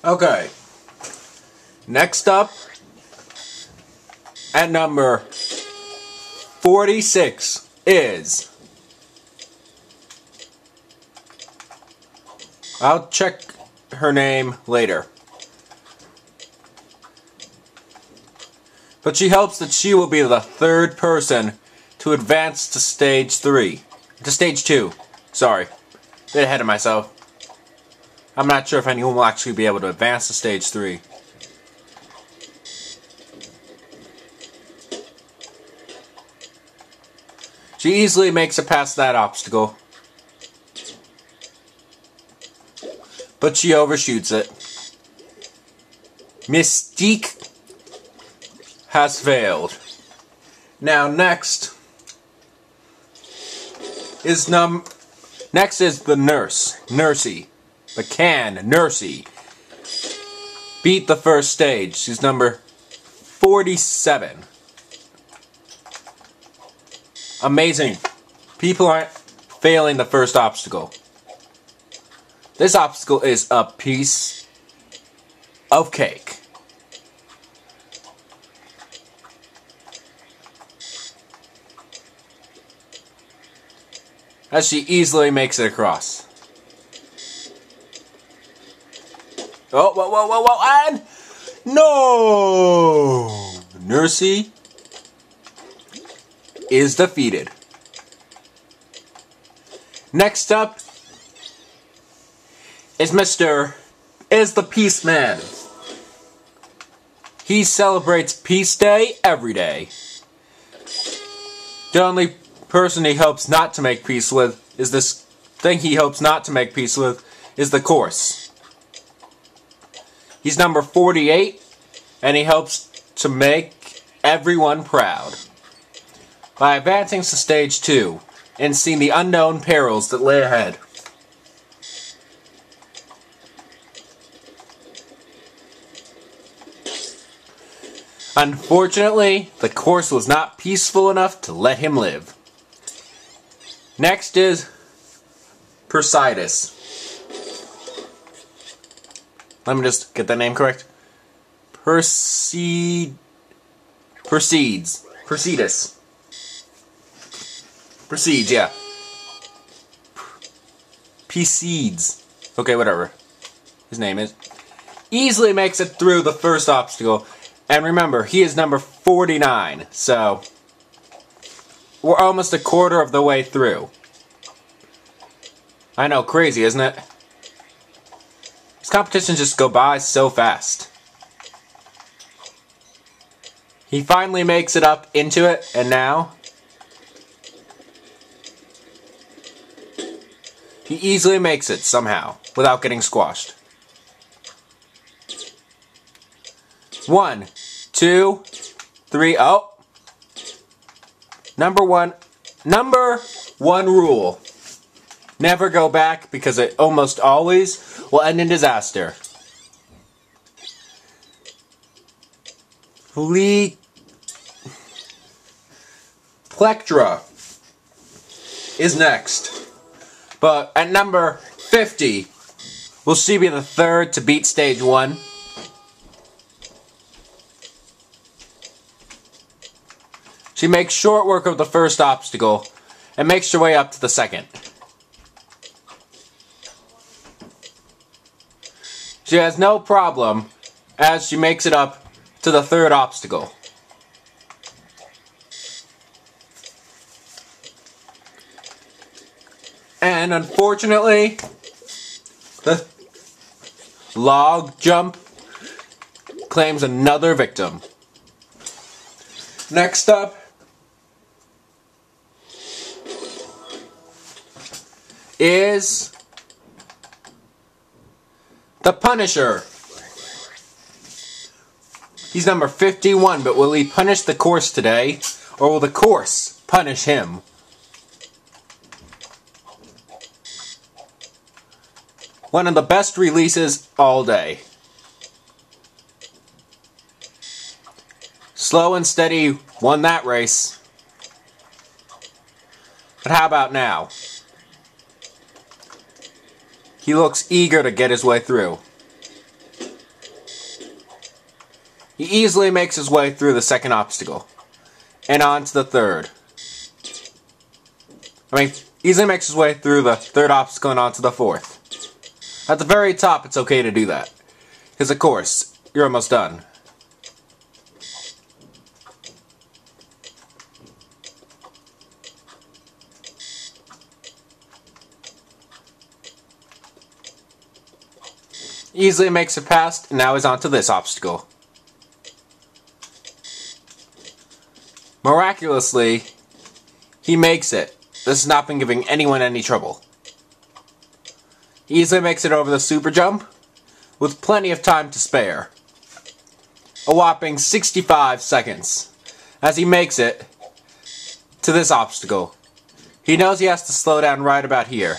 Okay. Next up, at number 46 is... I'll check her name later. But she hopes that she will be the third person to advance to stage 3. To stage 2. Sorry. A bit ahead of myself. I'm not sure if anyone will actually be able to advance to stage 3. She easily makes it past that obstacle. But she overshoots it. Mystique has failed. Now next is the Nursey. Nursey. Beat the first stage. She's number 47. Amazing. People aren't failing the first obstacle. This obstacle is a piece of cake. As she easily makes it across. Oh, whoa, and... No! Nursey is defeated. Next up is the Peace Man. He celebrates Peace Day every day. The only person he hopes not to make peace with is this thing he hopes not to make peace with is the course. He's number 48, and he hopes to make everyone proud by advancing to stage 2 and seeing the unknown perils that lay ahead. Unfortunately, the course was not peaceful enough to let him live. Next is Percy. Let me just get that name correct. Precedes. Proceeds, yeah. Precedes. Okay, whatever his name is. Easily makes it through the first obstacle. And remember, he is number 49, so we're almost a quarter of the way through. I know, crazy, isn't it? These competitions just go by so fast. He finally makes it up into it, and now he easily makes it somehow, without getting squashed. 1, 2, 3, oh. Number one rule. Never go back, because it almost always will end in disaster. Plectrum is next. But at number 50, will she be the third to beat stage 1? She makes short work of the first obstacle and makes her way up to the second. She has no problem as she makes it up to the third obstacle. And unfortunately, the log jump claims another victim. Next up is the Punisher. He's number 51, but will he punish the course today, or will the course punish him? One of the best releases all day. Slow and steady won that race. But how about now? He looks eager to get his way through. He easily makes his way through the second obstacle. And on to the third. Easily makes his way through the third obstacle and on to the fourth. At the very top, it's okay to do that. Because, of course, you're almost done. Easily makes it past, and now he's on to this obstacle. Miraculously, he makes it. This has not been giving anyone any trouble. He easily makes it over the super jump, with plenty of time to spare. A whopping 65 seconds, as he makes it to this obstacle. He knows he has to slow down right about here,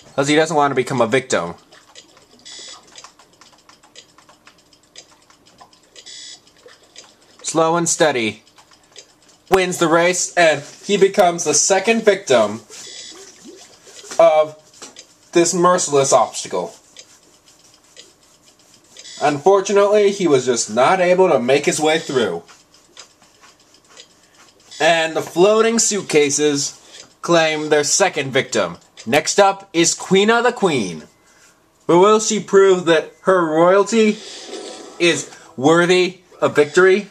because he doesn't want to become a victim. Slow and steady wins the race, and he becomes the second victim of this merciless obstacle. Unfortunately, he was just not able to make his way through. And the floating suitcases claim their second victim. Next up is Queen of the Queen. But will she prove that her royalty is worthy of victory?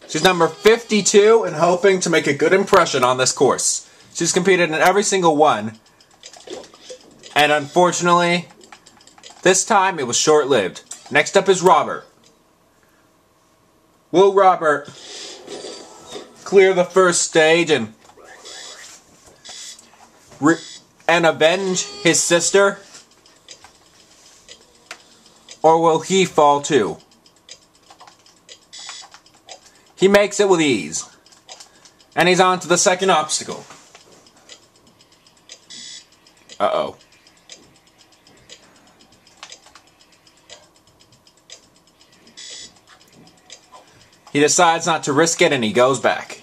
She's number 52 and hoping to make a good impression on this course. She's competed in every single one. And unfortunately, this time it was short-lived. Next up is Robert. Will Robert clear the first stage and avenge his sister? Or will he fall too? He makes it with ease. And he's on to the second obstacle. Uh-oh. He decides not to risk it and he goes back.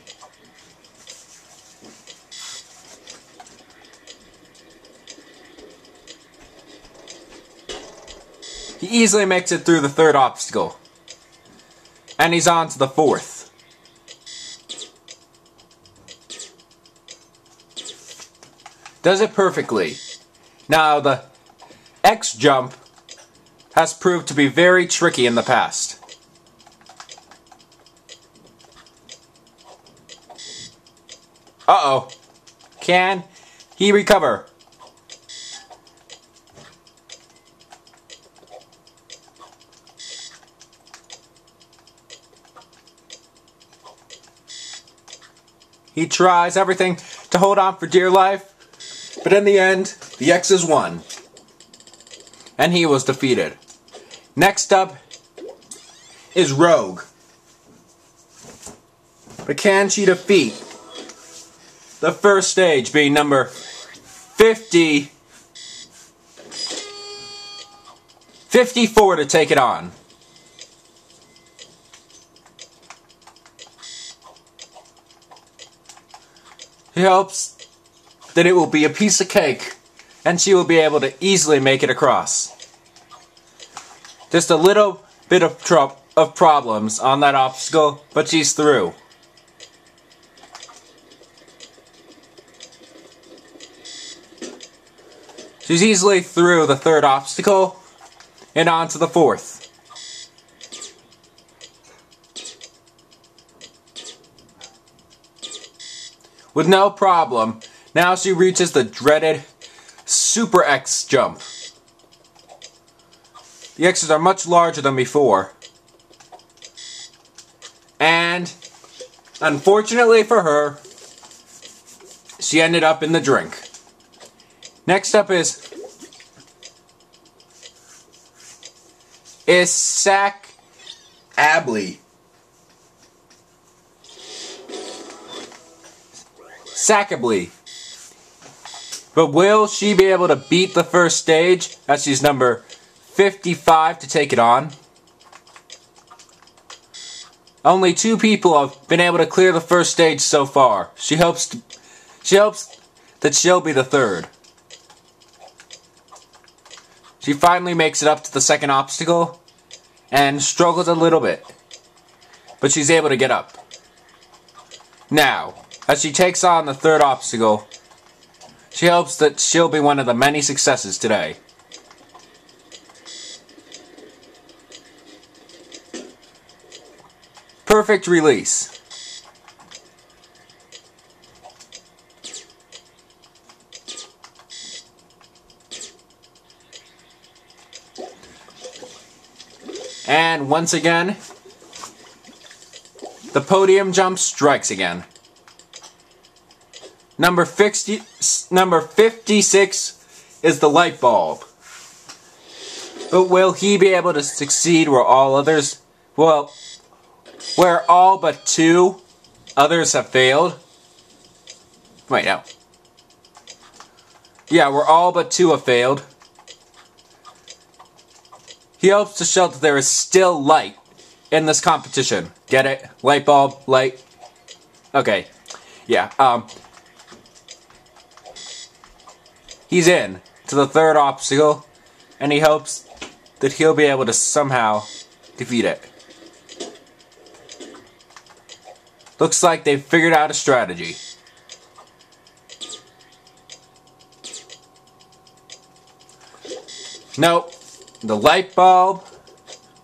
He easily makes it through the third obstacle. And he's on to the fourth. Does it perfectly. Now, the X jump has proved to be very tricky in the past. Uh-oh. Can he recover? He tries everything to hold on for dear life, but in the end, the X's won. And he was defeated. Next up is Rogue. But can she defeat the first stage, being number 54 to take it on? He hopes that it will be a piece of cake and she will be able to easily make it across. Just a little bit of problems on that obstacle, but she's through. She's easily through the third obstacle and on to the fourth. With no problem, now she reaches the dreaded Super X jump. The X's are much larger than before. And, unfortunately for her, she ended up in the drink. Next up is Sack Abley. Sackably. But will she be able to beat the first stage, as she's number 55 to take it on? Only 2 people have been able to clear the first stage so far. She hopes that she'll be the third. She finally makes it up to the second obstacle, and struggles a little bit, but she's able to get up. Now, as she takes on the third obstacle, she hopes that she'll be one of the many successes today. Perfect release. And once again, the podium jump strikes again. Number 56 is the light bulb. But will he be able to succeed where all others, well, where all but 2 others have failed? Wait, no. Yeah, where all but 2 have failed. He hopes to show that there is still light in this competition. Get it? Light bulb, light. Okay. Yeah, he's in to the third obstacle, and he hopes that he'll be able to somehow defeat it. Looks like they've figured out a strategy. Nope. The light bulb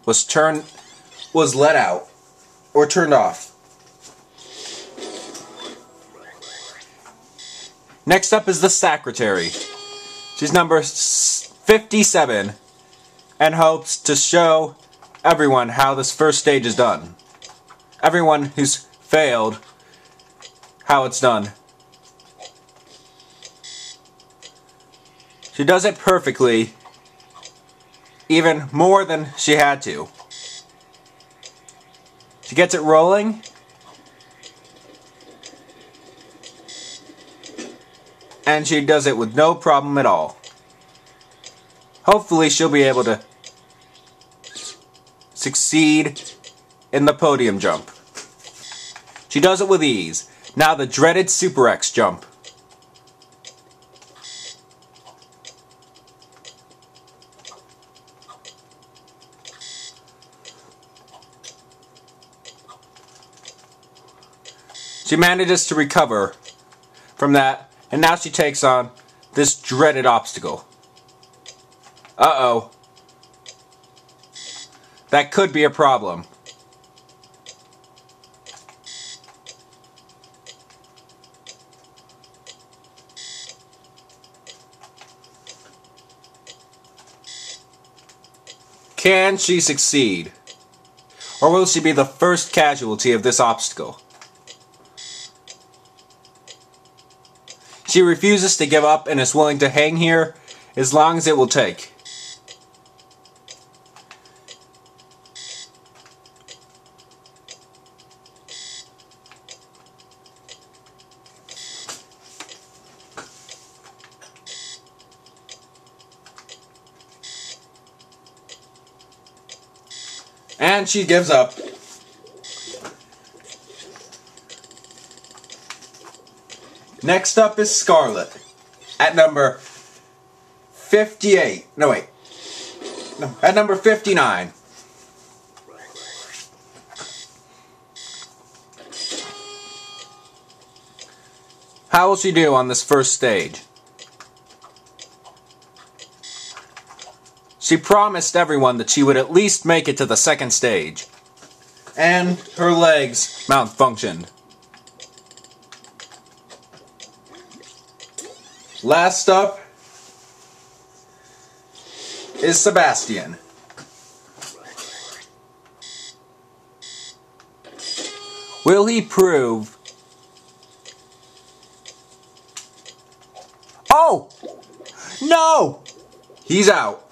was let out, or turned off. Next up is the secretary. She's number 57, and hopes to show everyone how this first stage is done. Everyone who's failed, how it's done. She does it perfectly, even more than she had to. She gets it rolling, and she does it with no problem at all. Hopefully she'll be able to succeed in the podium jump. She does it with ease. Now the dreaded Super X jump. She manages to recover from that, and now she takes on this dreaded obstacle. Uh-oh. That could be a problem. Can she succeed? Or will she be the first casualty of this obstacle? She refuses to give up and is willing to hang here as long as it will take. And she gives up. Next up is Scarlett at number 58. No, wait. No, at number 59. How will she do on this first stage? She promised everyone that she would at least make it to the second stage. And her legs malfunctioned. Last up is Sebastian. Will he prove... Oh! No! He's out.